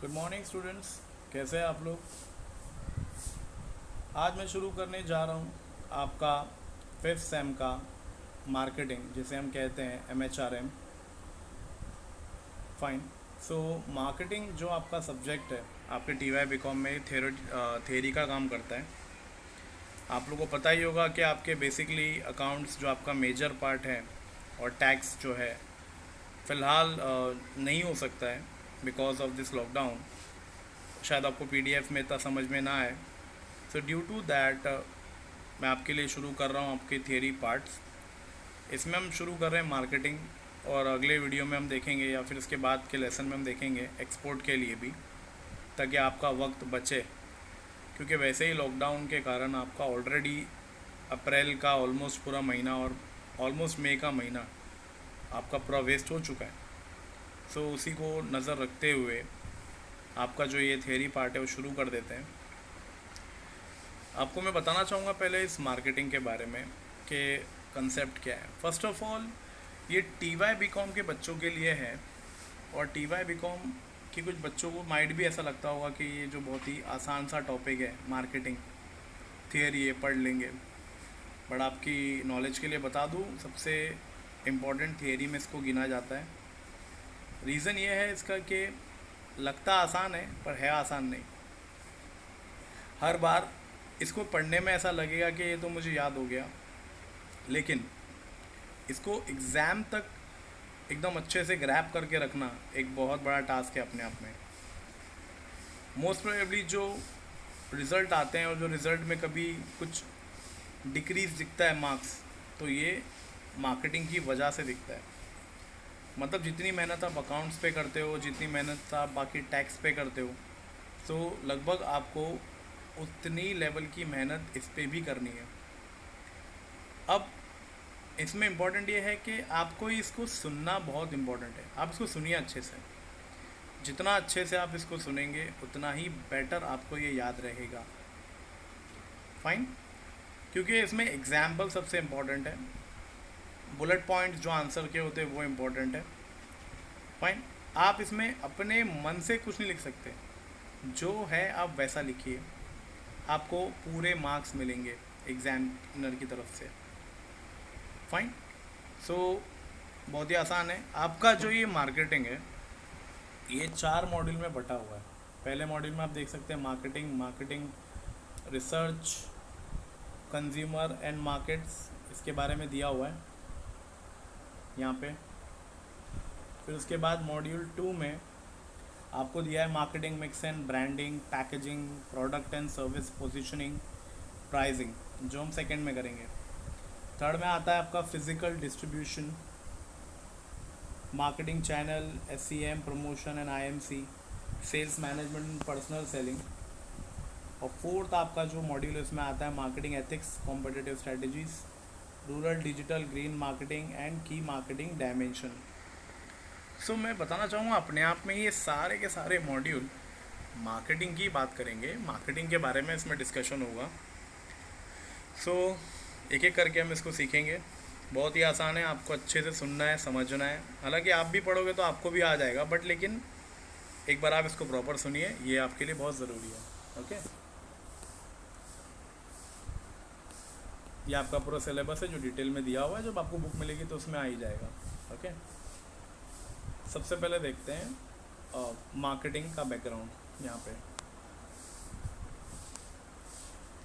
Good morning students, कैसे हैं आप लोग। आज मैं शुरू करने जा रहा हूँ आपका फिफ्थ सेम का मार्केटिंग, जिसे हम कहते हैं MHRM। फाइन। सो मार्केटिंग जो आपका सब्जेक्ट है आपके TY BCom में थेरी का काम करता है। आप लोगों को पता ही होगा कि आपके बेसिकली अकाउंट्स जो आपका मेजर पार्ट है और टैक्स जो है फ़िलहाल नहीं हो सकता है बिकॉज ऑफ दिस लॉकडाउन। शायद आपको PDF में इतना समझ में ना आए। सो ड्यू टू दैट मैं आपके लिए शुरू कर रहा हूँ आपके थियरी पार्ट्स। इसमें हम शुरू कर रहे हैं मार्केटिंग, और अगले वीडियो में हम देखेंगे या फिर इसके बाद के लेसन में हम देखेंगे एक्सपोर्ट के लिए भी, ताकि आपका वक्त बचे। क्योंकि वैसे ही लॉकडाउन के कारण आपका ऑलरेडी अप्रैल का ऑलमोस्ट पूरा महीना और ऑलमोस्ट मई का महीना आपका पूरा वेस्ट हो चुका है। सो उसी को नज़र रखते हुए आपका जो ये थियरी पार्ट है वो शुरू कर देते हैं। आपको मैं बताना चाहूँगा पहले इस मार्केटिंग के बारे में कि कंसेप्ट क्या है। फर्स्ट ऑफ ऑल ये TY BCom के बच्चों के लिए है, और TY BCom के कुछ बच्चों को माइट भी ऐसा लगता होगा कि ये जो बहुत ही आसान सा टॉपिक है मार्केटिंग, थियरी है, पढ़ लेंगे। बट आपकी नॉलेज के लिए बता दूँ, सबसे इम्पोर्टेंट थियरी में इसको गिना जाता है। रीज़न ये है इसका कि लगता आसान है पर है आसान नहीं। हर बार इसको पढ़ने में ऐसा लगेगा कि ये तो मुझे याद हो गया, लेकिन इसको एग्ज़ाम तक एकदम अच्छे से ग्रैब करके रखना एक बहुत बड़ा टास्क है अपने आप में। मोस्ट प्रोबेबली जो रिज़ल्ट आते हैं और जो रिज़ल्ट में कभी कुछ डिक्रीज दिखता है मार्क्स, तो ये मार्केटिंग की वजह से दिखता है। मतलब जितनी मेहनत आप अकाउंट्स पे करते हो, जितनी मेहनत आप बाकी टैक्स पे करते हो, तो लगभग आपको उतनी लेवल की मेहनत इस पे भी करनी है। अब इसमें इम्पॉर्टेंट ये है कि आपको इसको सुनना बहुत इम्पॉर्टेंट है। आप इसको सुनिए अच्छे से। जितना अच्छे से आप इसको सुनेंगे उतना ही बेटर आपको ये याद रहेगा। फाइन। क्योंकि इसमें एग्जाम्पल सबसे इम्पॉर्टेंट है, बुलेट पॉइंट्स जो आंसर के होते हैं वो इम्पॉर्टेंट है। फाइन। आप इसमें अपने मन से कुछ नहीं लिख सकते, जो है आप वैसा लिखिए, आपको पूरे मार्क्स मिलेंगे एग्जामिनर की तरफ से। फाइन। सो बहुत ही आसान है। आपका जो ये मार्केटिंग है ये 4 मॉड्यूल में बटा हुआ है। पहले मॉड्यूल में आप देख सकते हैं marketing research, consumer and markets, इसके बारे में दिया हुआ है यहाँ पे। फिर उसके बाद मॉड्यूल 2 में आपको दिया है marketing mix and branding, packaging, product and service positioning, pricing, जो हम सेकंड में करेंगे। थर्ड में आता है आपका physical distribution, marketing channel, SCM, promotion and IMC, sales management, personal selling. और फोर्थ आपका जो मॉड्यूल है उसमें आता है marketing ethics, competitive strategies, rural, digital, green marketing and key marketing dimension. So मैं बताना चाहूँगा अपने आप में ये सारे के सारे मॉड्यूल मार्केटिंग की बात करेंगे, मार्केटिंग के बारे में इसमें डिस्कशन होगा। सो एक एक करके हम इसको सीखेंगे। बहुत ही आसान है, आपको अच्छे से सुनना है, समझना है। हालांकि आप भी पढ़ोगे तो आपको भी आ जाएगा, बट लेकिन एक बार आप इसको प्रॉपर सुनिए, ये आपके लिए बहुत ज़रूरी है। ओके, ये आपका पूरा सिलेबस है जो डिटेल में दिया हुआ है। जब आपको बुक मिलेगी तो उसमें आ ही जाएगा। ओके, सबसे पहले देखते हैं मार्केटिंग का बैकग्राउंड यहाँ पे।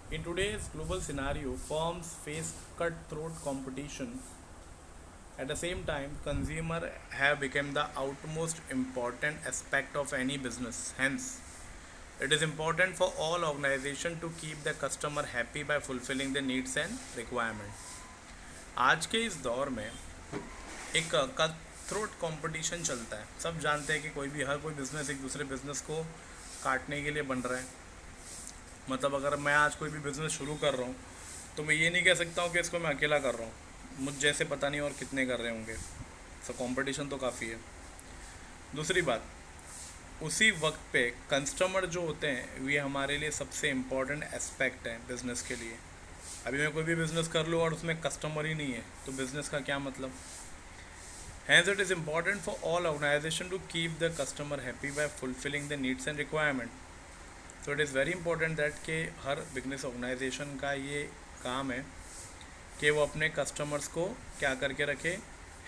In today's global scenario, firms face cutthroat competition. At the same time, consumer have become the utmost important aspect of any business. Hence, it is important for all organizations to keep the customer happy by fulfilling their needs and requirements. आज के इस दौर में एक cut throat competition चलता है। सब जानते हैं कि हर कोई बिज़नेस एक दूसरे बिज़नेस को काटने के लिए बन रहा है। मतलब अगर मैं आज कोई भी बिज़नेस शुरू कर रहा हूँ तो मैं ये नहीं कह सकता हूँ कि इसको मैं अकेला कर रहा हूँ, मुझ जैसे पता नहीं और कितने कर रहे होंगे। सो कंपटीशन तो काफ़ी है। दूसरी बात, उसी वक्त पे कस्टमर जो होते हैं ये हमारे लिए सबसे इम्पॉर्टेंट एस्पेक्ट है बिज़नेस के लिए। अभी मैं कोई भी बिज़नेस कर लूँ और उसमें कस्टमर ही नहीं है तो बिज़नेस का क्या मतलब। Hence, it is important for all organization to keep the customer happy by fulfilling the needs and requirement. तो it is very important that कि हर बिजनेस ऑर्गेनाइजेशन का ये काम है कि वो अपने कस्टमर्स को क्या करके रखे,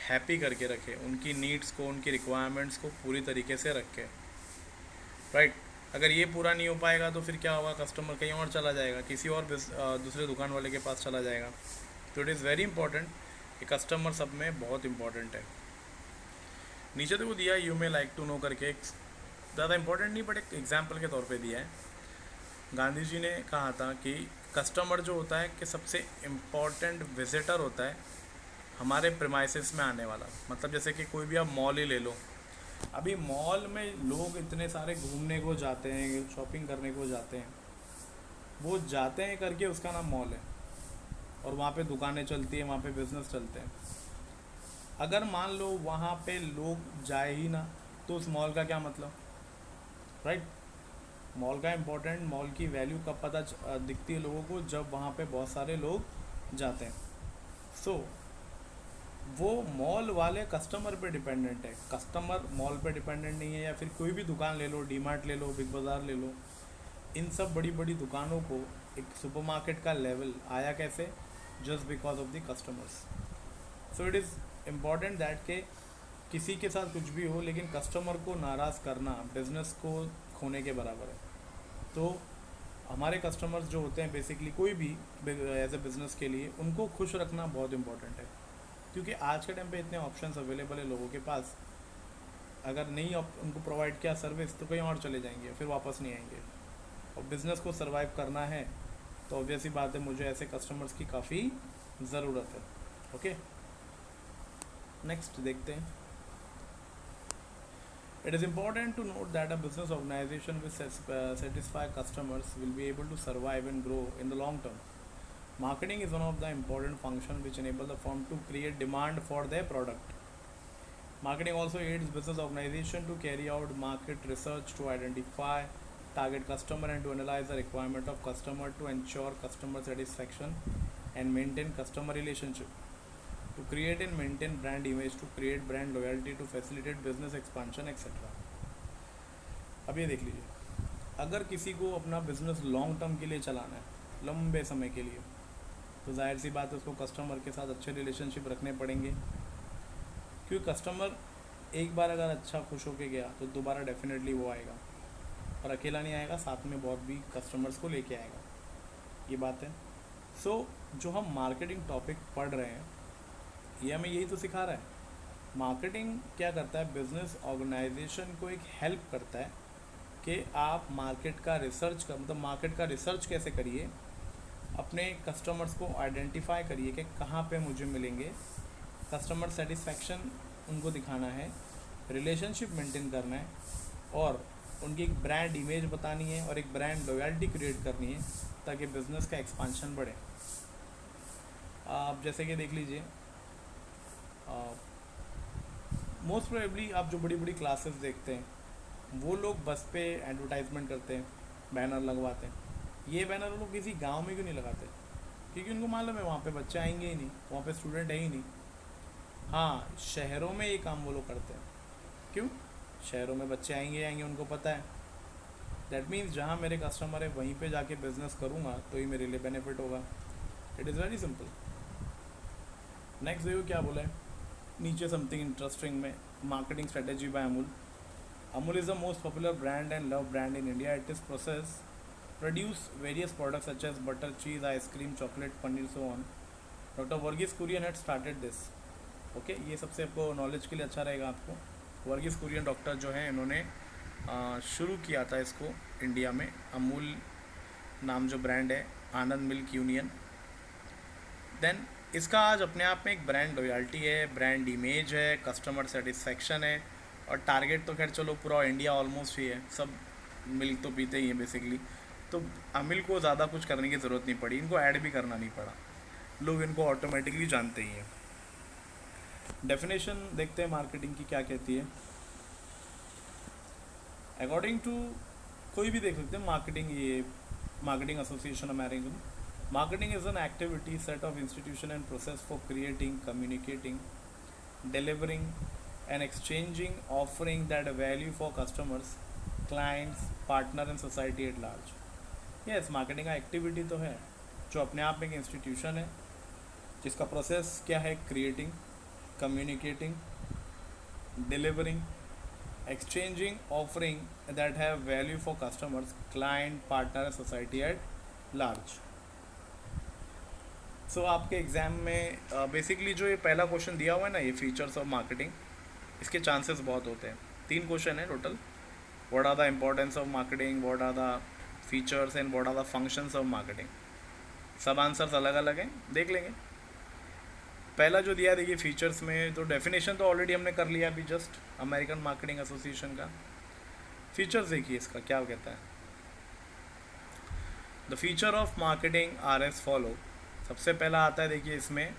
हैप्पी करके रखे, उनकी नीड्स को, उनकी रिक्वायरमेंट्स को पूरी तरीके से रखे, राइट। अगर ये पूरा नहीं हो पाएगा तो फिर क्या होगा, कस्टमर कहीं और चला जाएगा, किसी और दूसरे दुकान वाले के पास चला जाएगा। तो इट इज़ वेरी इंपॉर्टेंट कि कस्टमर सब में बहुत इंपॉर्टेंट है। नीचे तो वो दिया you may like to know करके, एक ज़्यादा इंपॉर्टेंट नहीं बट एक एग्जाम्पल के तौर पे दिया है। गांधी जी ने कहा था कि कस्टमर जो होता है कि सबसे इम्पॉर्टेंट विजिटर होता है हमारे प्रेमाइसिस में आने वाला। मतलब जैसे कि कोई भी आप मॉल ही ले लो, अभी मॉल में लोग इतने सारे घूमने को जाते हैं, शॉपिंग करने को जाते हैं, वो जाते हैं करके उसका नाम मॉल है, और वहाँ पे दुकानें चलती हैं, वहाँ पे बिजनेस चलते हैं। अगर मान लो वहाँ पे लोग जाए ही ना तो उस मॉल का क्या मतलब, राइट। मॉल का इम्पोर्टेंट, मॉल की वैल्यू कब पता दिखती है लोगों को, जब वहाँ पे बहुत सारे लोग जाते हैं। सो वो मॉल वाले कस्टमर पे डिपेंडेंट है, कस्टमर मॉल पे डिपेंडेंट नहीं है। या फिर कोई भी दुकान ले लो, डी मार्ट ले लो, बिग बाज़ार ले लो, इन सब बड़ी बड़ी दुकानों को एक सुपरमार्केट का लेवल आया कैसे, just because of the customers. So it is important that के किसी के साथ कुछ भी हो, लेकिन कस्टमर को नाराज़ करना बिजनेस को खोने के बराबर है। तो हमारे कस्टमर्स जो होते हैं बेसिकली कोई भी एज ए बिज़नेस के लिए, उनको खुश रखना बहुत इंपॉर्टेंट है, क्योंकि आज के टाइम पे इतने ऑप्शंस अवेलेबल है लोगों के पास। अगर नहीं उनको प्रोवाइड किया सर्विस तो कहीं और चले जाएंगे, फिर वापस नहीं आएंगे। और बिज़नेस को सर्वाइव करना है तो ऑब्वियस ही बात है, मुझे ऐसे कस्टमर्स की काफ़ी ज़रूरत है। ओके, नेक्स्ट देखते हैं। It is important to note that a business organization which satisfy customers will be able to survive and grow in the long term. Marketing is one of the important functions which enable the firm to create demand for their product. Marketing also aids business organization to carry out market research to identify target customer and to analyze the requirement of customer to ensure customer satisfaction and maintain customer relationship. To create and maintain brand image, to create brand loyalty, to facilitate business expansion etc. अब ये देख लीजिए, अगर किसी को अपना business long term के लिए चलाना है, लंबे समय के लिए, तो जाहिर सी बात है उसको कस्टमर के साथ अच्छे रिलेशनशिप रखने पड़ेंगे। क्योंकि कस्टमर एक बार अगर अच्छा खुश होके गया तो दोबारा डेफिनेटली वो आएगा, और अकेला नहीं आएगा, साथ में बहुत भी कस्टमर्स को लेके आएगा, ये बात है। सो जो हम मार्केटिंग टॉपिक पढ़ रहे हैं ये हमें यही तो सिखा रहा है। मार्केटिंग क्या करता है, बिजनेस ऑर्गेनाइजेशन को एक हेल्प करता है कि आप मार्केट का रिसर्च कर, मतलब मार्केट का रिसर्च कैसे करिए, अपने कस्टमर्स को आइडेंटिफाई करिए कि कहाँ पे मुझे मिलेंगे, कस्टमर सेटिस्फैक्शन उनको दिखाना है, रिलेशनशिप मेंटेन करना है, और उनकी एक ब्रांड इमेज बतानी है और एक ब्रांड लॉयल्टी क्रिएट करनी है ताकि बिज़नेस का एक्सपांशन बढ़े। आप जैसे कि देख लीजिए, मोस्ट प्रोबेबली आप जो बड़ी बड़ी क्लासेस देखते हैं वो लोग बस पे एडवर्टाइजमेंट करते हैं, बैनर लगवाते हैं। ये बैनर वो लोग किसी गांव में क्यों नहीं लगाते, क्योंकि उनको मालूम है वहाँ पे बच्चे आएंगे ही नहीं, वहाँ पे स्टूडेंट है ही नहीं। हाँ, शहरों में ये काम वो लोग करते हैं, क्यों, शहरों में बच्चे आएंगे, उनको पता है दैट मीन्स जहाँ मेरे कस्टमर है वहीं पे जाके बिजनेस करूँगा तो ही मेरे लिए बेनिफिट होगा। It is very simple. Next देखो क्या बोला है नीचे, समथिंग इंटरेस्टिंग में, marketing strategy by Amul. Amul is the most popular brand and love brand in India. It is produce various products such as butter, cheese, ice cream, chocolate, paneer, so on. Dr. Verghese Kurian had started this. Okay, ये सबसे आपको knowledge के लिए अच्छा रहेगा आपको। Varghese Kurien doctor जो हैं इन्होंने शुरू किया था इसको इंडिया में। अमूल नाम जो ब्रांड है, आनंद मिल्क यूनियन। देन इसका आज अपने आप में एक ब्रांड लॉयल्टी है, ब्रांड इमेज है, कस्टमर सेटिस्फैक्शन है, और टारगेट तो खैर चलो पूरा इंडिया ऑलमोस्ट ही है, सब मिल्क तो पीते ही हैं बेसिकली। तो अमूल को ज़्यादा कुछ करने की ज़रूरत नहीं पड़ी, इनको ऐड भी करना नहीं पड़ा, लोग इनको ऑटोमेटिकली जानते ही हैं। डेफिनेशन देखते हैं मार्केटिंग की क्या कहती है। अकॉर्डिंग टू कोई भी देख सकते हैं मार्केटिंग, ये marketing association American, marketing is an activity set of institution and process for creating, communicating delivering and exchanging offering that value for customers, clients, partner and society at large. Yes, marketing का activity तो है जो अपने आप में एक institution है जिसका प्रोसेस क्या है, creating, communicating, delivering, exchanging offering that have value for customers, client, partner and society at large. सो आपके एग्ज़ाम में बेसिकली जो ये पहला क्वेश्चन दिया हुआ है ना, ये फीचर्स ऑफ मार्केटिंग, इसके चांसेस बहुत होते हैं. 3 क्वेश्चन है total. What are the importance of marketing, what are the features and what are the functions of marketing. सब आंसर्स अलग अलग हैं, देख लेंगे. पहला जो दिया है देखिए फीचर्स में, तो डेफिनेशन तो ऑलरेडी हमने कर लिया अभी जस्ट, अमेरिकन मार्केटिंग एसोसिएशन का. फीचर्स देखिए इसका क्या कहता है. The feature of marketing R S follow. सबसे पहला आता है देखिए इसमें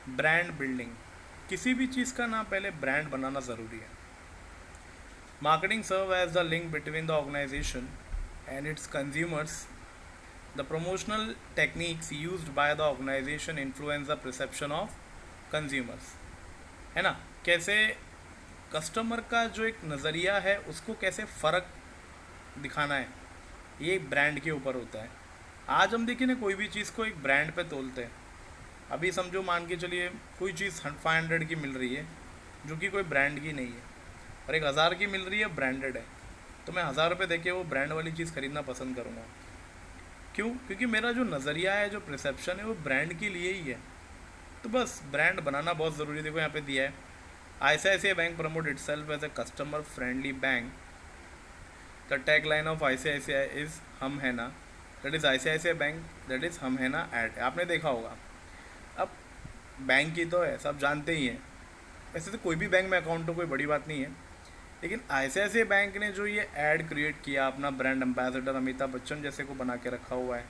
ब्रांड बिल्डिंग. किसी भी चीज़ का ना पहले ब्रांड बनाना ज़रूरी है. Marketing serve as the link between the organisation and its consumers. The promotional techniques used by the organisation influence the perception of consumers. है ना, कैसे कस्टमर का जो एक नज़रिया है उसको कैसे फ़र्क दिखाना है, ये एक ब्रांड के ऊपर होता है. आज हम देखिए ना कोई भी चीज़ को एक ब्रांड पे तोलते हैं. अभी समझो, मान के चलिए कोई चीज़ 500 की मिल रही है जो कि कोई ब्रांड की नहीं है, और 1000 की मिल रही है, ब्रांडेड है, तो मैं 1000 रुपये देके वो ब्रांड वाली चीज़ ख़रीदना पसंद करूँगा. क्यों? क्योंकि मेरा जो नज़रिया है, जो परसेप्शन है, वो ब्रांड के लिए ही है. तो बस ब्रांड बनाना बहुत ज़रूरी है. देखो यहाँ पे दिया है, ICICI bank promote itself as a customer friendly bank. The tag line of ICICI is हम है ना, that is ICICI bank, that is हम है ना ऐड. आपने देखा होगा. अब बैंक की तो है, सब जानते ही हैं. वैसे तो कोई भी बैंक में अकाउंट हो कोई बड़ी बात नहीं है, लेकिन ICICI बैंक ने जो ये ऐड क्रिएट किया, अपना ब्रांड एम्बेसडर अमिताभ बच्चन जैसे को बना के रखा हुआ है,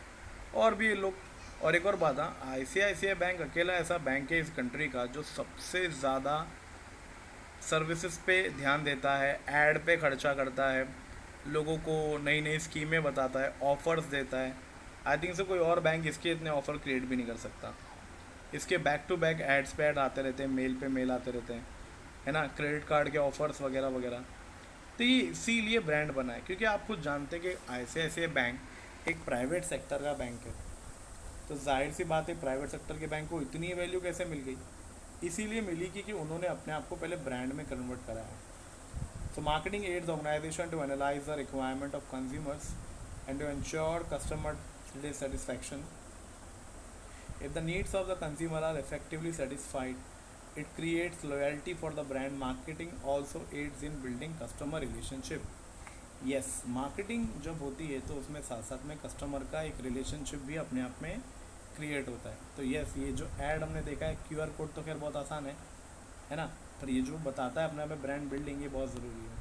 और भी ये लोग. और एक और बात, ICICI बैंक अकेला ऐसा बैंक है इस कंट्री का जो सबसे ज़्यादा सर्विसेज पे ध्यान देता है, ऐड पे खर्चा करता है, लोगों को नई नई स्कीमें बताता है, ऑफ़र्स देता है. आई थिंक से कोई और बैंक इसके इतने ऑफ़र क्रिएट भी नहीं कर सकता. इसके बैक टू बैक एड्स पे ऐड आते रहते हैं, मेल पे मेल आते रहते हैं, है ना, क्रेडिट कार्ड के ऑफ़र्स वगैरह वगैरह. तो ये इसीलिए ब्रांड बना है, क्योंकि आप खुद जानते हैं कि ICICI बैंक एक प्राइवेट सेक्टर का बैंक है. तो जाहिर सी बात है, प्राइवेट सेक्टर के बैंक को इतनी वैल्यू कैसे मिल गई. इसीलिए मिली कि उन्होंने अपने आप को पहले ब्रांड में कन्वर्ट करा है. So marketing aids the organization to analyze the requirement of consumers and to ensure customer satisfaction. If the needs of the consumer are effectively satisfied, it creates loyalty for the brand. Marketing also aids in building customer relationship. Yes, marketing जब होती है तो उसमें साथ साथ में customer का एक रिलेशनशिप भी अपने आप में क्रिएट होता है. तो यस, ये जो ऐड हमने देखा है, QR कोड तो खैर बहुत आसान है ना, पर ये जो बताता है अपने आप में ब्रांड बिल्डिंग, ये बहुत ज़रूरी है.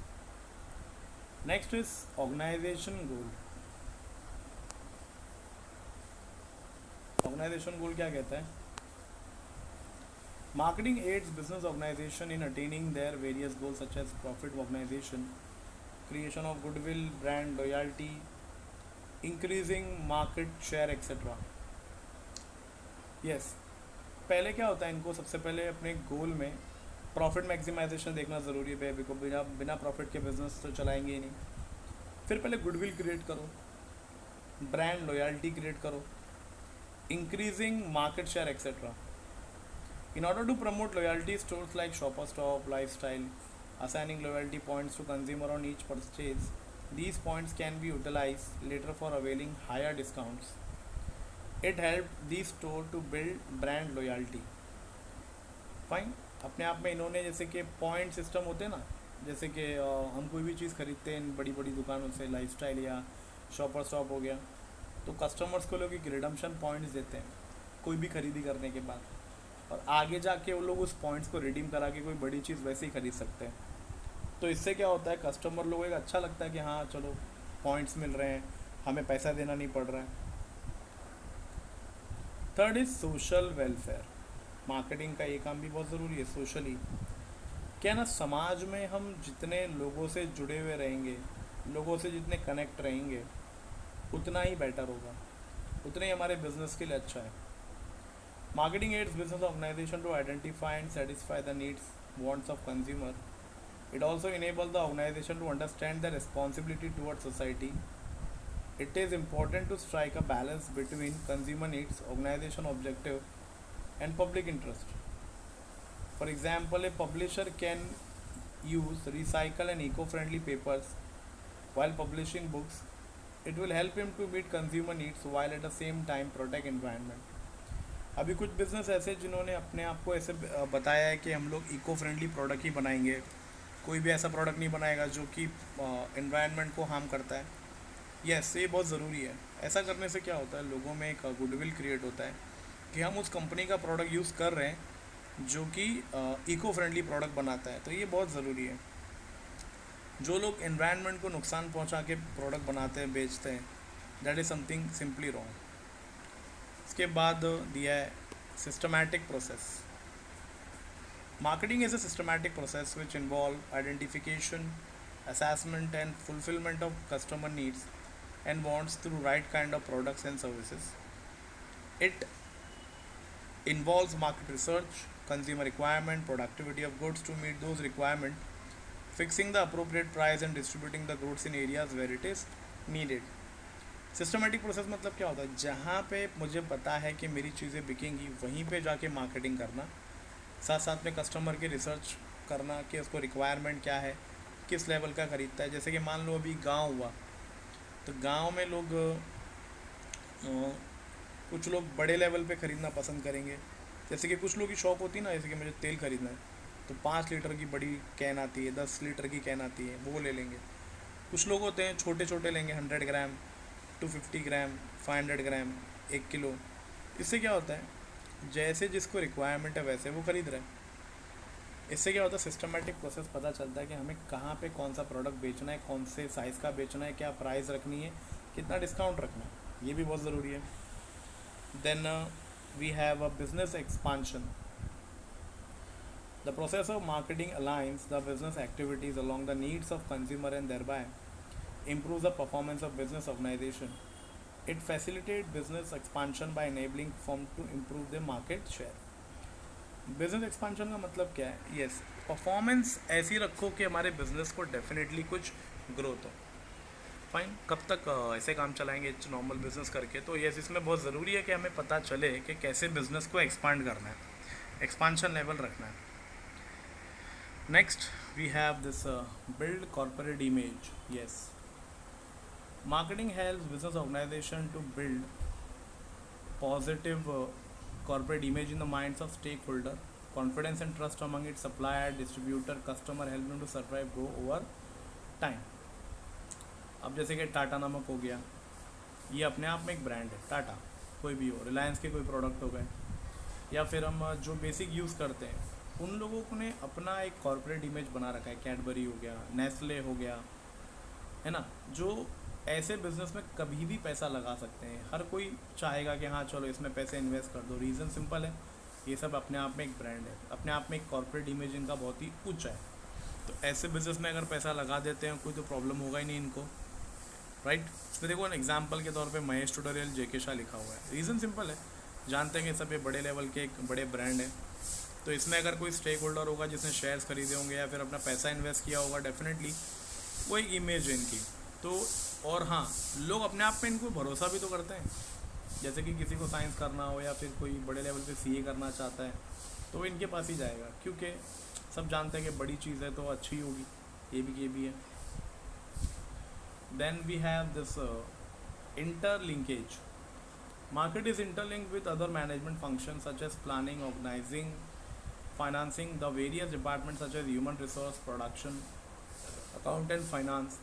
Next is organisation goal. Organisation goal क्या कहता है? Marketing aids business organisation in attaining their various goals such as profit organisation, creation of goodwill, brand loyalty, increasing market share etcetera. Yes, पहले क्या होता है, इनको सबसे पहले अपने गोल में प्रॉफिट मैक्सिमाइजेशन देखना ज़रूरी है. बिकॉज बिना प्रॉफिट के बिजनेस तो चलाएंगे ही नहीं. फिर पहले गुडविल क्रिएट करो, ब्रांड लॉयल्टी क्रिएट करो, increasing market share etcetera. In order to promote loyalty, stores like Shopper Stop, Lifestyle, assigning loyalty points to consumer on each purchase. These points can be utilized later for availing higher discounts. It helped the store to build brand loyalty. Fine. अपने आप में इन्होंने जैसे कि point system होते हैं ना, जैसे कि हम कोई भी चीज़ खरीदते हैं बड़ी बड़ी दुकानों से, लाइफस्टाइल या शॉपर स्टॉप हो गया, तो कस्टमर्स को लोग एक रिडम्पशन पॉइंट्स देते हैं कोई भी खरीदी करने के बाद, और आगे जाके वो लोग उस पॉइंट्स को रिडीम करा के कोई बड़ी चीज़ वैसे ही खरीद सकते हैं. तो इससे क्या होता है, कस्टमर लोगों को अच्छा लगता है कि हाँ चलो पॉइंट्स मिल रहे हैं, हमें पैसा देना नहीं पड़ रहा है. Third is social welfare. Marketing का ये काम भी बहुत ज़रूरी है. सोशली क्या ना, समाज में हम जितने लोगों से जुड़े हुए रहेंगे, लोगों से जितने कनेक्ट रहेंगे, उतना ही बेटर होगा, उतना ही हमारे बिजनेस के लिए अच्छा है. Marketing aids business organization to identify and satisfy the needs wants of consumer. It also enables the organization to understand their responsibility towards society. It is important to strike a balance between consumer needs, organization objective, and public interest. For example, a publisher can use recycle and eco-friendly papers while publishing books. It will help him to meet consumer needs while at the same time protect environment. अभी कुछ business ऐसे जिन्होंने अपने आप को ऐसे बताया है कि हम लोग इको फ्रेंडली प्रोडक्ट ही बनाएंगे, कोई भी ऐसा प्रोडक्ट नहीं बनाएगा जो कि एनवायरनमेंट को हार्म करता है। यस, ये बहुत ज़रूरी है। ऐसा करने से क्या होता है, लोगों में एक गुडविल क्रिएट होता है कि हम उस कंपनी का प्रोडक्ट यूज़ कर रहे हैं जो कि इको फ्रेंडली प्रोडक्ट बनाता है, तो ये बहुत ज़रूरी है। जो लोग एनवायरनमेंट को नुकसान पहुंचा के प्रोडक्ट बनाते हैं, बेचते हैं, that is something simply wrong. इसके बाद दिया है systematic process. Marketing is a systematic process which involve identification, assessment and fulfillment of customer needs and wants through right kind of products and services. It involves market research, consumer requirement, productivity of goods to meet those requirements, fixing the appropriate price and distributing the goods in areas where it is needed. Systematic process मतलब क्या होता है, जहाँ पे मुझे पता है कि मेरी चीज़ें बिकेंगी वहीं पे जाके मार्केटिंग करना, साथ साथ में कस्टमर की रिसर्च करना कि उसको रिक्वायरमेंट क्या है, किस लेवल का ख़रीदता है। जैसे कि मान लो अभी गांव हुआ, तो गांव में लोग कुछ लोग बड़े लेवल पे ख़रीदना पसंद करेंगे। जैसे कि कुछ लोग की शौक होती है ना, जैसे कि मुझे तेल ख़रीदना है तो 5 लीटर की बड़ी कैन आती है, 10 लीटर की कैन आती है, वो ले लेंगे। कुछ लोग होते हैं छोटे छोटे लेंगे, 100 ग्राम, 250 ग्राम, 500 ग्राम, 1 किलो। इससे क्या होता है, जैसे जिसको रिक्वायरमेंट है वैसे वो ख़रीद रहा है। इससे क्या होता है, सिस्टमेटिक प्रोसेस पता चलता है कि हमें कहाँ पे कौन सा प्रोडक्ट बेचना है, कौन से साइज़ का बेचना है, क्या प्राइस रखनी है, कितना डिस्काउंट रखना है, ये भी बहुत ज़रूरी है। Then we have a business expansion. The process of marketing aligns the business activities along the needs of consumer and thereby improves the performance of business organization. It facilitates business expansion by enabling firm to improve their market share. Business expansion का मतलब क्या है, yes, performance ऐसी रखो कि हमारे business को definitely कुछ ग्रोथ हो। फाइन, कब तक ऐसे काम चलाएंगे नॉर्मल बिजनेस करके, तो यस, इसमें बहुत ज़रूरी है कि हमें पता चले कि कैसे बिजनेस को एक्सपांड करना है, एक्सपांशन लेवल रखना है। Next we have this build corporate image. Yes, marketing helps business organization to build positive corporate image in the minds of stakeholder. Confidence and trust among its supplier, distributor, customer help them to survive, grow over time. अब जैसे कि टाटा नमक हो गया, ये अपने आप में एक ब्रांड है, टाटा कोई भी हो, रिलायंस के कोई प्रोडक्ट हो गए, या फिर हम जो बेसिक यूज़ करते हैं, उन लोगों ने अपना एक कॉर्पोरेट इमेज बना रखा है। कैडबरी हो गया, नेस्ले हो गया, है ना, जो ऐसे बिजनेस में कभी भी पैसा लगा सकते हैं। हर कोई चाहेगा कि हाँ चलो इसमें पैसे इन्वेस्ट कर दो। रीज़न सिंपल है, ये सब अपने आप में एक ब्रांड है, अपने आप में एक कॉर्पोरेट इमेज इनका बहुत ही ऊंचा है। तो ऐसे बिजनेस में अगर पैसा लगा देते हैं, कोई तो प्रॉब्लम होगा ही नहीं इनको, राइट। इसमें देखो एग्जाम्पल के तौर पे महेश ट्यूटोरियल जेके शाह लिखा हुआ है। रीज़न सिंपल है, जानते हैं कि सब ये बड़े लेवल के एक बड़े ब्रांड है, तो इसमें अगर कोई स्टेक होल्डर होगा जिसने शेयर्स खरीदे होंगे या फिर अपना पैसा इन्वेस्ट किया होगा, डेफिनेटली वो एक इमेज है इनकी। तो और हाँ, लोग अपने आप पे इनको भरोसा भी तो करते हैं। जैसे कि किसी को साइंस करना हो या फिर कोई बड़े लेवल पे सीए करना चाहता है, तो वो इनके पास ही जाएगा, क्योंकि सब जानते हैं कि बड़ी चीज़ है तो अच्छी होगी, ये भी है। Then we have this interlinkage. Market is interlinked with other management function such as planning, organising, financing the various department such as human resource, production, accountant, finance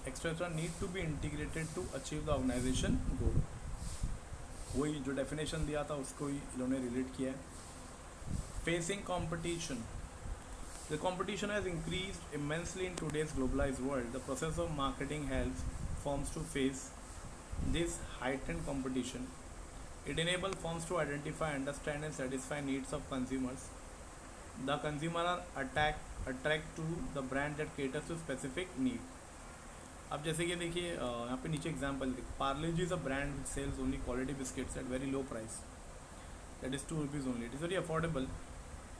etcetera need to be integrated to achieve the organisation goal. वही जो definition दिया था उसको ही इन्होंने relate किया है। Facing competition. The competition has increased immensely in today's globalised world. The process of marketing helps firms to face this heightened competition. It enables firms to identify, understand and satisfy needs of consumers. The consumer are attract to the brand that caters to specific need. अब जैसे कि देखिए यहाँ पे नीचे example देखिए, Parle G is a brand which sells only quality biscuits at very low price, that is ₹2 only. It is very affordable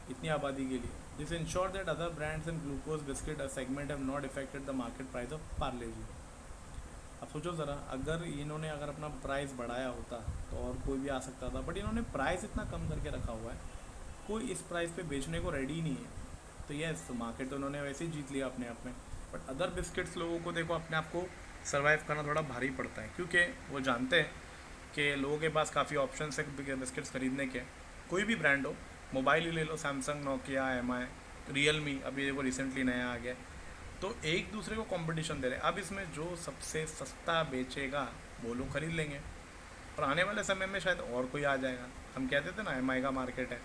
इतनी आबादी के लिए। This ensure that other brands and glucose biscuit segment have not affected the market price of Parle G. अब सोचो ज़रा, अगर इन्होंने अगर अपना प्राइस बढ़ाया होता तो और कोई भी आ सकता था, बट इन्होंने प्राइस इतना कम करके रखा हुआ है, कोई इस प्राइस पे बेचने को रेडी ही नहीं है। तो यस, मार्केट तो उन्होंने वैसे ही जीत लिया अपने आप में। बट अदर बिस्किट्स लोगों को देखो अपने आप को सर्वाइव करना थोड़ा भारी पड़ता है, क्योंकि वो जानते हैं कि लोगों के पास काफ़ी ऑप्शन है बिस्किट्स खरीदने के। कोई भी ब्रांड हो, मोबाइल ही ले लो, सैमसंग, नोकिया, एमआई, रियलमी, अभी देखो रिसेंटली नया आ गया, तो एक दूसरे को कंपटीशन दे रहे हैं। अब इसमें जो सबसे सस्ता बेचेगा वो लोग खरीद लेंगे, और आने वाले समय में शायद और कोई आ जाएगा। हम कहते थे ना एमआई का मार्केट है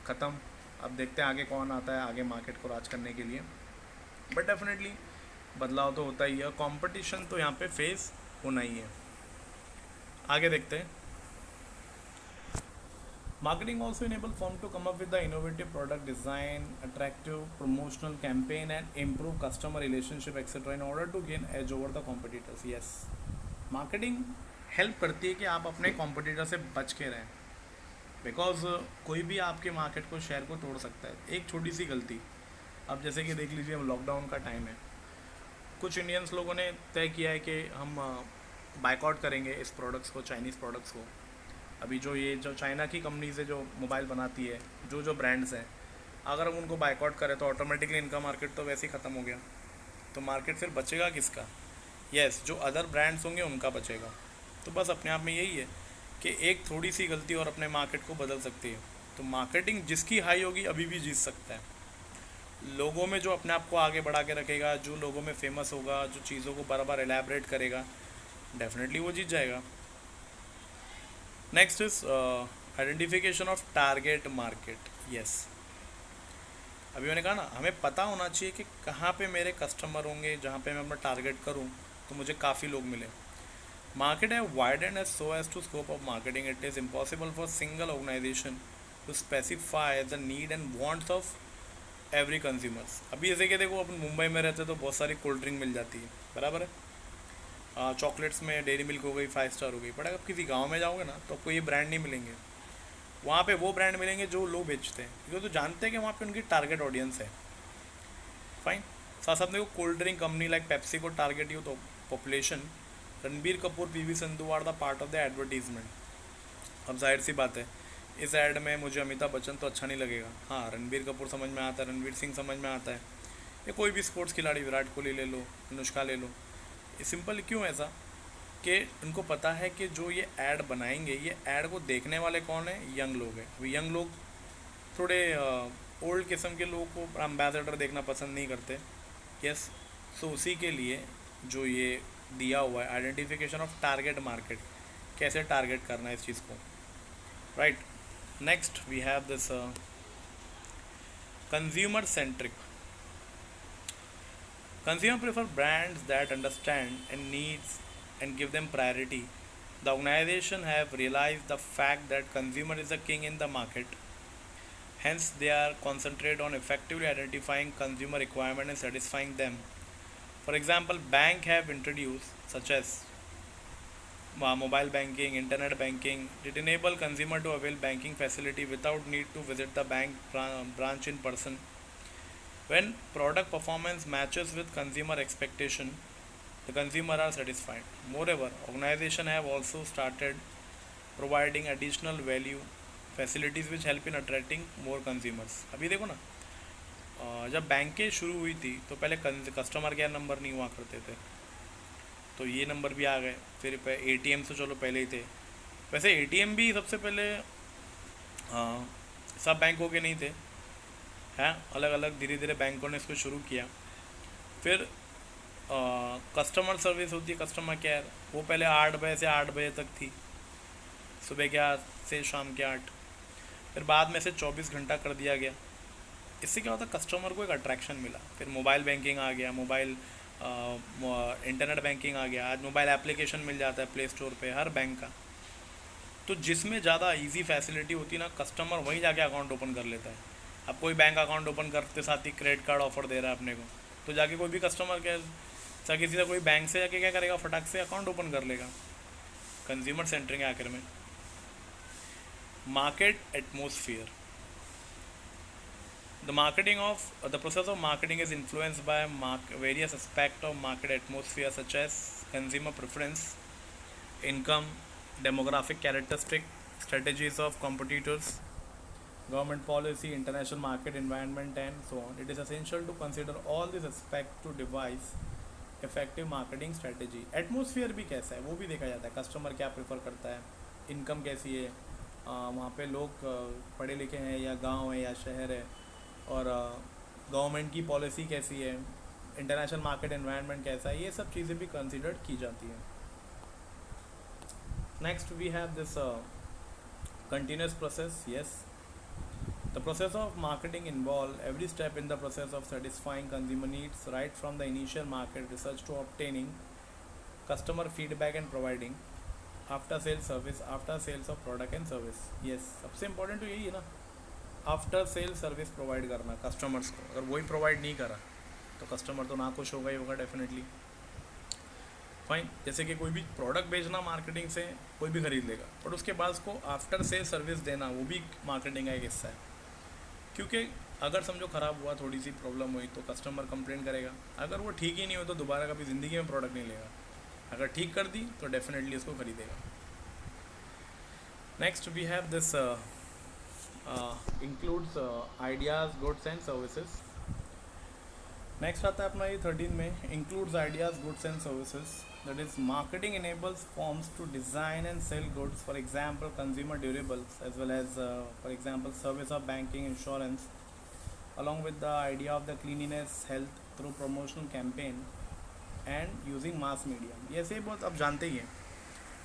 ख़त्म, अब देखते हैं आगे कौन आता है आगे मार्केट को राज करने के लिए। बट डेफिनेटली बदलाव तो होता ही है, कंपटीशन तो यहाँ पे फेस होना ही है। आगे देखते हैं। Marketing also enable firm to come up with the innovative product design, attractive promotional campaign and improve customer relationship etc. in order to gain edge over the competitors. Yes, marketing help करती है कि आप अपने competitor से बच के रहें, because कोई भी आपके मार्केट को शेयर को तोड़ सकता है, एक छोटी सी गलती। अब जैसे कि देख लीजिए, लॉकडाउन का टाइम है, कुछ इंडियंस लोगों ने तय किया है कि हम बाइकआउट करेंगे इस प्रोडक्ट्स को, चाइनीज़ प्रोडक्ट्स को। अभी जो चाइना की कंपनीज है जो मोबाइल बनाती है, जो ब्रांड्स हैं, अगर हम उनको बाइकआउट करें तो ऑटोमेटिकली इनका मार्केट तो वैसे ही ख़त्म हो गया। तो मार्केट फिर बचेगा किसका? यस, जो अदर ब्रांड्स होंगे उनका बचेगा। तो बस अपने आप में यही है कि एक थोड़ी सी गलती और अपने मार्केट को बदल सकती है। तो मार्केटिंग जिसकी हाई होगी अभी भी जीत सकता है। लोगों में जो अपने आप को आगे बढ़ा के रखेगा, जो लोगों में फेमस होगा, जो चीज़ों को बार बार एलैबरेट करेगा, डेफिनेटली वो जीत जाएगा। Next is identification of target market. Yes, अभी मैंने कहा ना, हमें पता होना चाहिए कि कहाँ पे मेरे कस्टमर होंगे, जहाँ पे मैं अपना टारगेट करूँ तो मुझे काफ़ी लोग मिले। मार्केट है widened as so as to scope of marketing, it is impossible for single organisation to specify the need and wants of every consumers. अभी जैसे कि देखो, अपन मुंबई में रहते तो बहुत सारी कोल्ड ड्रिंक मिल जाती है, बराबर है, चॉकलेट्स में डेयरी मिल्क हो गई, 5 स्टार हो गई। बट अगर किसी गांव में जाओगे ना तो आपको ये ब्रांड नहीं मिलेंगे, वहाँ पे वो ब्रांड मिलेंगे जो लोग बेचते हैं, क्योंकि तो जानते हैं कि वहाँ पे उनकी टारगेट ऑडियंस है। फाइन। साथ साथ में cold drink company like Pepsi को target youth population, Ranbir Kapoor, P V Sindhu are the part of the advertisement. अब जाहिर सी बात है, इस ऐड में मुझे अमिताभ बच्चन तो अच्छा नहीं लगेगा। हाँ, रणबीर कपूर समझ में आता है, रणवीर सिंह समझ में आता है, या कोई भी स्पोर्ट्स खिलाड़ी, विराट कोहली ले लो, अनुष्का ले लो। ये सिंपल क्यों ऐसा कि उनको पता है कि जो ये ऐड बनाएंगे, ये ऐड को देखने वाले कौन है? यंग लोग हैं। अभी यंग लोग थोड़े ओल्ड किस्म के लोगों को एम्बेसडर देखना पसंद नहीं करते। यस, सो उसी के लिए जो ये दिया हुआ है आइडेंटिफिकेशन ऑफ टारगेट मार्केट, कैसे टारगेट करना है इस चीज़ को, right. Next we have this consumer centric. Consumer prefer brands that understand and needs and give them priority. The organization have realized the fact that consumer is the king in the market. Hence, they are concentrate on effectively identifying consumer requirement and satisfying them. For example, bank have introduced such as mobile banking, internet banking. It enable consumer to avail banking facility without need to visit the bank branch in person. When product performance matches with consumer expectation, the consumer are satisfied. Moreover, organizations have also started providing additional value facilities which help in attracting more consumers. अभी देखो ना, जब बैंकें शुरू हुई थी तो पहले कस्टमर केयर नंबर नहीं हुआ करते थे, तो ये नंबर भी आ गए। फिर एटीएम तो चलो पहले ही थे, वैसे एटीएम भी सबसे पहले सब बैंकों के नहीं थे, हैं, अलग अलग धीरे धीरे बैंकों ने इसको शुरू किया। फिर कस्टमर सर्विस होती है, कस्टमर केयर, वो पहले 8 बजे से 8 बजे तक थी, सुबह के 8 से शाम के 8। फिर बाद में से 24 घंटा कर दिया गया। इससे क्या होता है, कस्टमर को एक अट्रैक्शन मिला। फिर मोबाइल बैंकिंग आ गया, मोबाइल इंटरनेट बैंकिंग आ गया, आज मोबाइल एप्लीकेशन मिल जाता है प्ले स्टोर पे हर बैंक का। तो जिसमें ज़्यादा इजी फैसिलिटी होती है ना, कस्टमर वहीं जाके अकाउंट ओपन कर लेता है। अब कोई बैंक अकाउंट ओपन करते साथ ही क्रेडिट कार्ड ऑफर दे रहा है अपने को, तो जाके कोई भी कस्टमर क्या किसी से कोई बैंक से जाके क्या करेगा, फटाक से अकाउंट ओपन कर लेगा। कंज्यूमर सेंटरिंग है आखिर में। Market atmosphere, The process of marketing is influenced by various aspects of market atmosphere such as consumer preference, income, demographic characteristic, strategies of competitors, government policy, international market environment, and so on. It is essential to consider all these aspects to devise effective marketing strategy. Atmosphere भी कैसा है वो भी देखा जाता है, customer क्या prefer करता है, इनकम कैसी है, वहाँ पे लोग पढ़े लिखे हैं या गांव है या शहर है, और गवर्नमेंट की पॉलिसी कैसी है, इंटरनेशनल मार्केट एनवायरनमेंट कैसा है, ये सब चीज़ें भी कंसिडर की जाती हैं. Next we have this continuous process. Yes, the process of marketing involve every step in the process of satisfying consumer needs, right from the initial market research to obtaining customer feedback and providing after sales service, after sales of product and service. Yes, सबसे important तो यही है ना, after sale service provide करना customers को. अगर वही provide नहीं करा तो कस्टमर तो ना खुश होगा ही होगा डेफिनेटली. फाइन, जैसे कि कोई भी प्रोडक्ट बेचना मार्केटिंग से कोई भी ख़रीद लेगा, बट उसके बाद उसको आफ्टर सेल सर्विस देना वो भी मार्केटिंग का एक हिस्सा है. क्योंकि अगर समझो ख़राब हुआ, थोड़ी सी प्रॉब्लम हुई तो कस्टमर कंप्लेंट करेगा, अगर वो ठीक ही नहीं हो तो दोबारा कभी ज़िंदगी में प्रोडक्ट नहीं लेगा, अगर ठीक कर दी तो डेफिनेटली उसको ख़रीदेगा. Next we have this includes ideas, goods and services. Next आता है अपना ये 13 में, includes ideas, goods and services. That is, marketing enables firms to design and sell goods, for example, consumer durables, as well as, for example, service of banking, insurance, along with the idea of the cleanliness, health through promotional campaign and using mass media. ये से बहुत आप जानते ही हैं,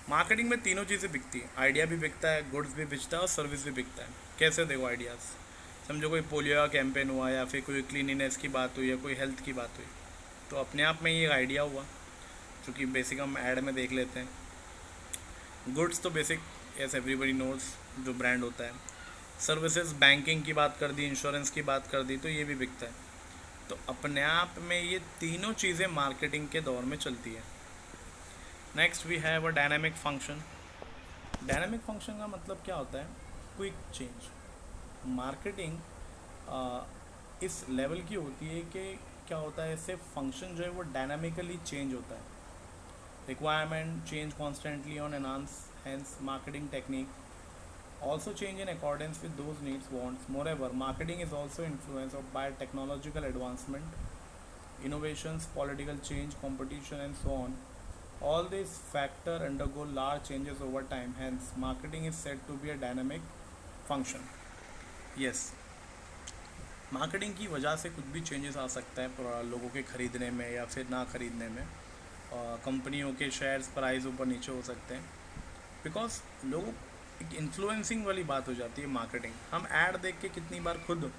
marketing में तीनों चीज़ें बिकती हैं. आइडिया भी बिकता है, गुड्स भी बिकता है और सर्विस भी बिकता है. कैसे देखो आइडियाज़, समझो कोई पोलियो का कैंपेन हुआ या फिर कोई क्लीनिनेस की बात हुई या कोई हेल्थ की बात हुई, तो अपने आप में ये आइडिया हुआ, क्योंकि बेसिक हम ऐड में देख लेते हैं. गुड्स तो बेसिक एस एवरीबडी नोज जो ब्रांड होता है. सर्विसेज, बैंकिंग की बात कर दी, इंश्योरेंस की बात कर दी, तो ये भी बिकता है. तो अपने आप में ये तीनों चीज़ें मार्केटिंग के दौर में चलती है. Next we have a dynamic function. Dynamic function का मतलब क्या होता है? Quick change. मार्केटिंग इस लेवल की होती है कि क्या होता है, इससे फंक्शन जो है वो डायनामिकली चेंज होता है. Requirement change constantly on enhance, hence marketing technique also change in accordance with those needs, wants. Moreover, marketing is also influenced by technological advancement, innovations, political change, competition, and so on. All these factors undergo large changes over time. Hence, marketing is said to be a dynamic function. Yes, marketing की वजह से कुछ भी changes आ सकता है लोगों के ख़रीदने में या फिर ना ख़रीदने में. कंपनियों के शेयर्स प्राइस ऊपर नीचे हो सकते हैं, बिकॉज लोगों एक इन्फ्लुएंसिंग वाली बात हो जाती है मार्केटिंग. हम ऐड देख के कितनी बार खुद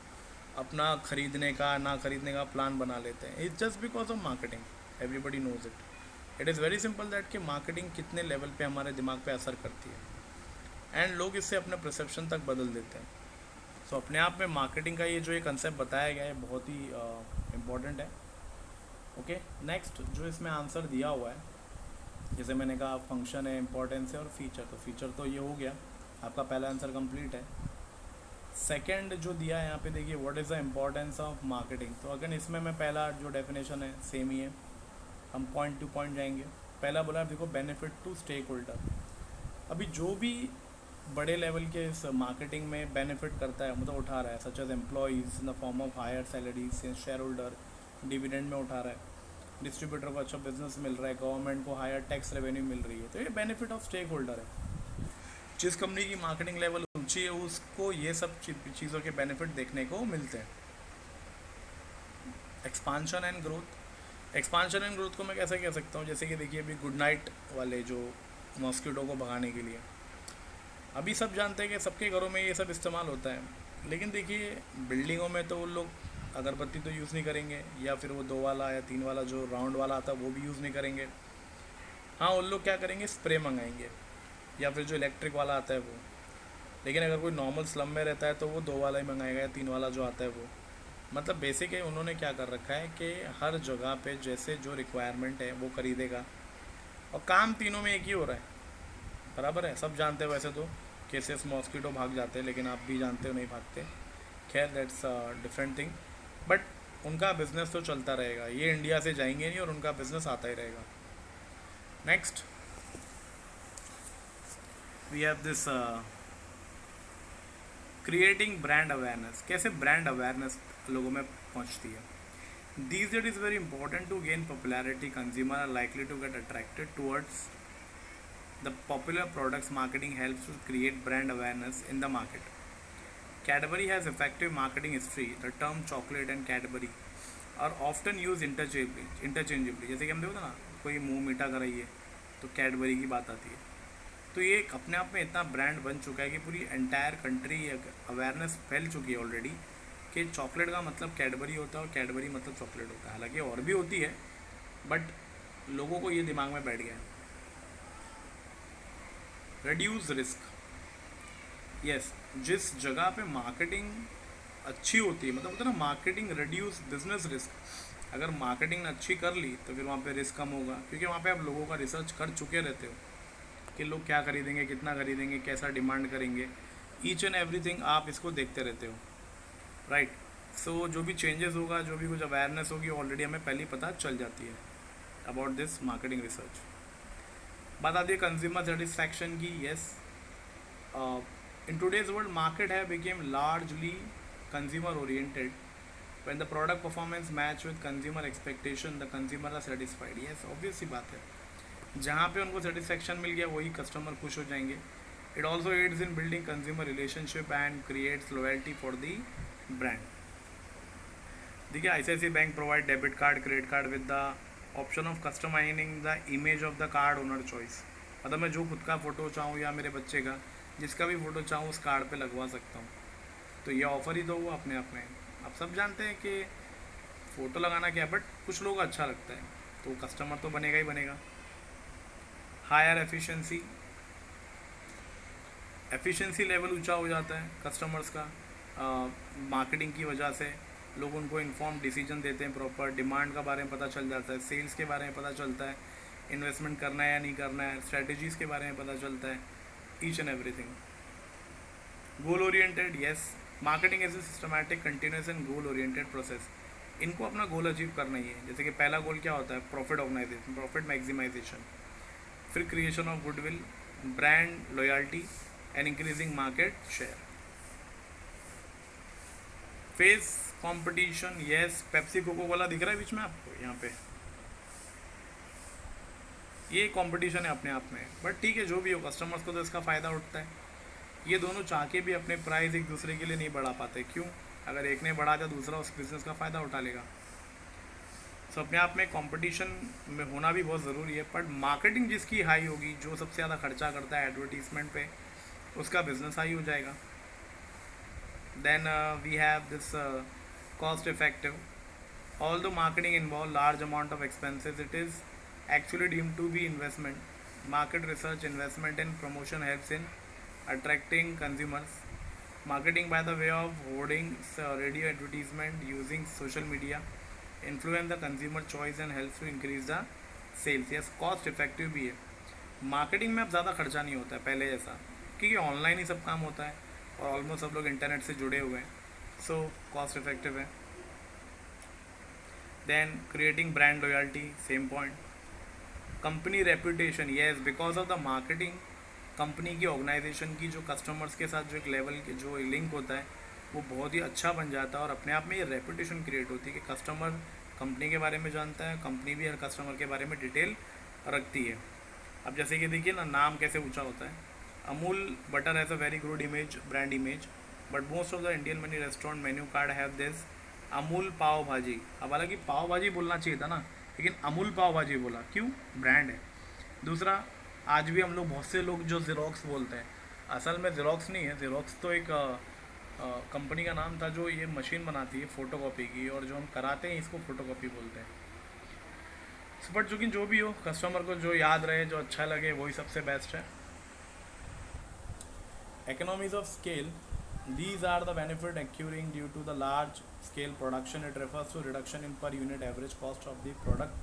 अपना ख़रीदने का ना ख़रीदने का प्लान बना लेते हैं. It's just because of marketing. Everybody knows it. It is very simple that कि मार्केटिंग कितने लेवल पे हमारे दिमाग पे असर करती है, एंड लोग इससे अपने परसेप्शन तक बदल देते हैं. सो अपने आप में मार्केटिंग का ये जो ये कंसेप्ट बताया गया है बहुत ही इम्पॉर्टेंट है. ओके, नेक्स्ट जो इसमें आंसर दिया हुआ है, जैसे मैंने कहा फंक्शन है, इंपॉर्टेंस है और फीचर. तो फीचर तो ये हो गया, आपका पहला आंसर कंप्लीट है. सेकंड जो दिया है यहाँ पे देखिए, what is the importance of marketing. तो अगर इसमें मैं पहला जो डेफिनेशन है सेम ही है, हम पॉइंट टू पॉइंट जाएंगे. पहला बोला देखो, बेनिफिट टू स्टेक होल्डर. अभी जो भी बड़े लेवल के इस मार्केटिंग में बेनिफिट करता है, मतलब उठा रहा है, such as employees in the form of higher salaries, share holder dividend में उठा रहा है, डिस्ट्रीब्यूटर को अच्छा बिजनेस मिल रहा है, गवर्नमेंट को हायर टैक्स रेवेन्यू मिल रही है, तो ये बेनिफिट ऑफ स्टेक होल्डर है. जिस कंपनी की मार्केटिंग लेवल ऊंची है उसको ये सब चीज़ों के बेनिफिट देखने को मिलते हैं. Expansion and growth. Expansion and growth को मैं कैसे कह सकता हूँ, जैसे कि देखिए अभी गुड नाइट वाले जो मॉस्किटो को भगाने के लिए, अभी सब जानते हैं कि सबके घरों में ये सब इस्तेमाल होता है, लेकिन देखिए बिल्डिंगों में तो वो लोग अगरबत्ती तो यूज़ नहीं करेंगे, या फिर वो 2 वाला या 3 वाला जो राउंड वाला आता है वो भी यूज़ नहीं करेंगे. हाँ, उन लोग क्या करेंगे, स्प्रे मंगाएंगे, या फिर जो इलेक्ट्रिक वाला आता है वो. लेकिन अगर कोई नॉर्मल स्लम में रहता है तो वो 2 वाला ही मंगाएगा या 3 वाला जो आता है वो. मतलब बेसिक है, उन्होंने क्या कर रखा है कि हर जगह पे जैसे जो रिक्वायरमेंट है वो खरीदेगा, और काम तीनों में एक ही हो रहा है. बराबर है, सब जानते हैं वैसे तो केसेस मॉस्किटो भाग जाते हैं, लेकिन आप भी जानते हो नहीं भागते. खैर दैट्स डिफरेंट थिंग, बट उनका बिजनेस तो चलता रहेगा, ये इंडिया से जाएंगे नहीं और उनका बिजनेस आता ही रहेगा. Next we have this creating brand awareness. कैसे ब्रांड अवेयरनेस लोगों में पहुंचती है. These days it is very important to gain popularity. Consumers are likely to get attracted towards the popular products. Marketing helps to create brand awareness in the market. Cadbury has effective marketing history. The term chocolate and Cadbury are often used interchangeably. जैसे कि हम देखते हैं ना, कोई मुंह मीठा कराइए तो कैडबरी की बात आती है. तो ये अपने आप में इतना ब्रांड बन चुका है कि पूरी एंटायर कंट्री अवेयरनेस फैल चुकी है ऑलरेडी कि चॉकलेट का मतलब कैडबरी होता है और कैडबरी मतलब चॉकलेट होता है. हालांकि और भी होती है, बट लोगों को ये दिमाग में बैठ गया है. Reduce risk. यस, जिस जगह पे मार्केटिंग अच्छी होती है, मतलब होता है ना, मार्केटिंग रिड्यूस बिजनेस रिस्क. अगर मार्केटिंग अच्छी कर ली तो फिर वहाँ पे रिस्क कम होगा, क्योंकि वहाँ पे आप लोगों का रिसर्च कर चुके रहते हो कि लोग क्या खरीदेंगे, कितना खरीदेंगे, कैसा डिमांड करेंगे. ईच एंड एवरीथिंग आप इसको देखते रहते हो, राइट. सो जो भी चेंजेस होगा, जो भी कुछ अवेयरनेस होगी, ऑलरेडी हमें पहले ही पता चल जाती है अबाउट दिस मार्केटिंग रिसर्च. बात आती है कंज्यूमर सेटिस्फैक्शन की. Yes, in today's world market है became largely consumer oriented. When the product performance match with consumer expectation the consumer are satisfied. Yes, obvious सी बात है, जहाँ पे उनको सेटिस्फैक्शन मिल गया वही कस्टमर खुश हो जाएंगे. It also aids in building consumer relationship and creates loyalty for the brand. देखिए, ICICI bank provide debit card, credit card with the option of customising the image of the card owner choice. मतलब मैं जो खुद का photo चाहूँ या मेरे बच्चे का, जिसका भी फ़ोटो चाहूँ उस कार्ड पे लगवा सकता हूँ. तो ये ऑफ़र ही तो हुआ अपने आप में. आप सब जानते हैं कि फ़ोटो लगाना क्या, बट कुछ लोगों को अच्छा लगता है, तो कस्टमर तो बनेगा ही बनेगा. हायर एफिशिएंसी लेवल ऊंचा हो जाता है कस्टमर्स का. मार्केटिंग की वजह से लोग उनको इन्फॉर्म डिसीजन देते हैं, प्रॉपर डिमांड का बारे में पता चल जाता है, सेल्स के बारे में पता चलता है, इन्वेस्टमेंट करना है या नहीं करना है, स्ट्रेटजीज़ के बारे में पता चलता है, each and everything. Goal oriented. Yes, marketing is a systematic, continuous and goal oriented process. इनको अपना गोल अचीव करना ही है. जैसे कि पहला गोल क्या होता है, प्रॉफिट ऑर्गेनाइजेशन, प्रॉफिट मैक्सिमाइजेशन. फिर creation of goodwill, brand loyalty and increasing market share. Face competition. Yes, Pepsi Coca Cola दिख रहा है बीच में आपको यहाँ पे, ये कंपटीशन है अपने आप में. बट ठीक है, जो भी हो, कस्टमर्स को तो इसका फ़ायदा उठता है. ये दोनों चाह के भी अपने प्राइस एक दूसरे के लिए नहीं बढ़ा पाते. क्यों? अगर एक ने बढ़ा दिया, दूसरा उस बिज़नेस का फ़ायदा उठा लेगा. सो अपने आप में कंपटीशन में होना भी बहुत ज़रूरी है. बट मार्केटिंग जिसकी हाई होगी, जो सबसे ज़्यादा खर्चा करता है एडवर्टीजमेंट पे, उसका बिजनेस हाई हो जाएगा. Then we have this cost effective. Although marketing involve large amount of expenses, it is actually deemed to be investment. Market research, investment and promotion helps in attracting consumers. Marketing by the way of hoardings, radio advertisement, using social media influence the consumer choice and helps to increase the sales. Yes, cost effective भी है. Marketing में अब ज़्यादा खर्चा नहीं होता है पहले जैसा, क्योंकि ऑनलाइन ही सब काम होता है और ऑलमोस्ट सब लोग इंटरनेट से जुड़े हुए हैं. सो कॉस्ट इफेक्टिव है. Then creating brand loyalty, same point. Company reputation. Yes, because of the marketing company की, ऑर्गेनाइजेशन की जो कस्टमर्स के साथ जो एक लेवल के जो लिंक होता है वो बहुत ही अच्छा बन जाता है और अपने आप में ये रेपुटेशन क्रिएट होती है कि कस्टमर कंपनी के बारे में जानता है, कंपनी भी हर कस्टमर के बारे में डिटेल रखती है. अब जैसे कि देखिए ना, नाम कैसे ऊंचा होता है. Amul butter has a very good image, brand image, but most of the Indian money restaurant menu card have this Amul pav bhaji. अब हालांकि पाव भाजी बोलना चाहिए था ना, लेकिन अमूल पाव भाजी बोला. क्यों? ब्रांड है. दूसरा, आज भी हम लोग, बहुत से लोग जो ज़ेरोक्स बोलते हैं, असल में ज़ेरोक्स नहीं है. ज़ेरोक्स तो एक कंपनी का नाम था जो ये मशीन बनाती है फ़ोटोकॉपी की, और जो हम कराते हैं इसको फ़ोटोकॉपी बोलते हैं. बट चूँकि जो भी हो, कस्टमर को जो याद रहे, जो अच्छा लगे, वही सबसे बेस्ट है. Economies of scale. These are the benefit accruing due to the large scale production. It refers to reduction in per unit average cost of the product.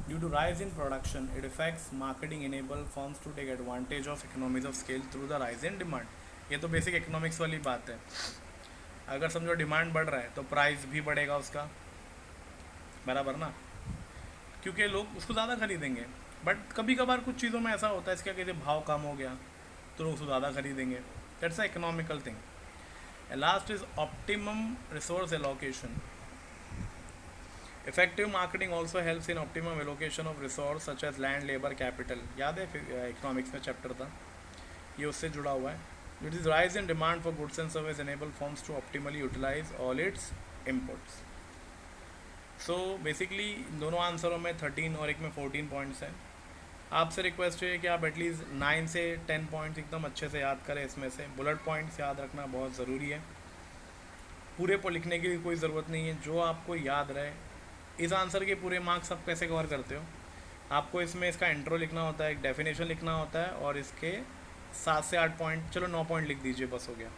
Due to rise in production, it affects marketing enable firms to take advantage of economies of scale through the rise in demand. ये तो basic economics वाली बात है. अगर समझो demand बढ़ रहा है तो प्राइस भी बढ़ेगा उसका, बराबर ना, क्योंकि लोग उसको ज़्यादा खरीदेंगे। बट कभी कभार कुछ चीज़ों में ऐसा होता है, इसका कहते भाव कम हो गया तो लोग उसको ज़्यादा खरीदेंगे। That's a economical thing. Last is optimum resource allocation. Effective marketing also helps in optimum allocation of resource such as land, labour, capital. याद है इकोनॉमिक्स में चैप्टर था, ये उससे जुड़ा हुआ है। It is rise in demand for goods and service enable forms to optimally utilise all its inputs. So basically दोनों आंसरों में 13 और एक में 14 पॉइंट्स हैं। आपसे रिक्वेस्ट है कि आप एटलीस्ट 9 से 10 पॉइंट्स एकदम अच्छे से याद करें। इसमें से बुलेट पॉइंट्स याद रखना बहुत ज़रूरी है, पूरे पर लिखने की कोई ज़रूरत नहीं है, जो आपको याद रहे। इस आंसर के पूरे मार्क्स आप कैसे कवर करते हो? आपको इसमें इसका इंट्रो लिखना होता है, एक डेफिनेशन लिखना होता है, और इसके 7 से 8 पॉइंट, चलो 9 पॉइंट लिख दीजिए, बस हो गया।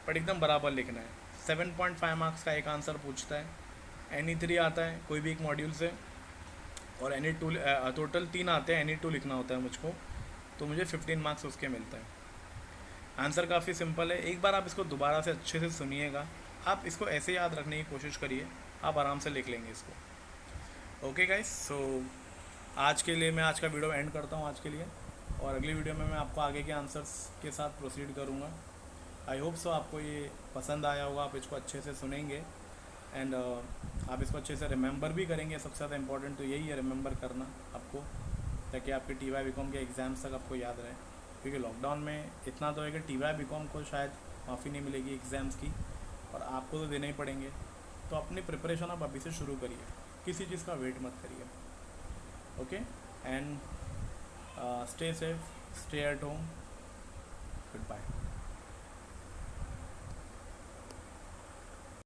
बट एकदम बराबर लिखना है। 7.5 मार्क्स का एक आंसर पूछता है, NE3 आता है कोई भी एक मॉड्यूल से, और NE2 टोटल 3 आते हैं, NE2 लिखना होता है मुझको, तो मुझे 15 मार्क्स उसके मिलते हैं। आंसर काफ़ी सिंपल है, एक बार आप इसको दोबारा से अच्छे से सुनिएगा, आप इसको ऐसे याद रखने की कोशिश करिए, आप आराम से लिख लेंगे इसको। ओके गाइस, सो आज के लिए मैं आज का वीडियो एंड करता हूँ आज के लिए, और अगली वीडियो में मैं आपको आगे के आंसर्स के साथ प्रोसीड करूँगा। आई होप सो आपको ये पसंद आया होगा, आप इसको अच्छे से सुनेंगे एंड आप इसको अच्छे से रिमेंबर भी करेंगे। सबसे ज़्यादा इंपॉर्टेंट तो यही है, रिमेंबर करना आपको, ताकि आपके TY BCom के एग्ज़ाम्स तक आपको याद रहे। क्योंकि लॉकडाउन में इतना तो है कि TY BCom को शायद माफ़ी नहीं मिलेगी एग्ज़ाम्स की, और आपको तो देने ही पड़ेंगे। तो अपनी प्रिपरेशन आप अभी से शुरू करिए, किसी चीज़ का वेट मत करिए। Okay, and stay safe, stay at home, good bye.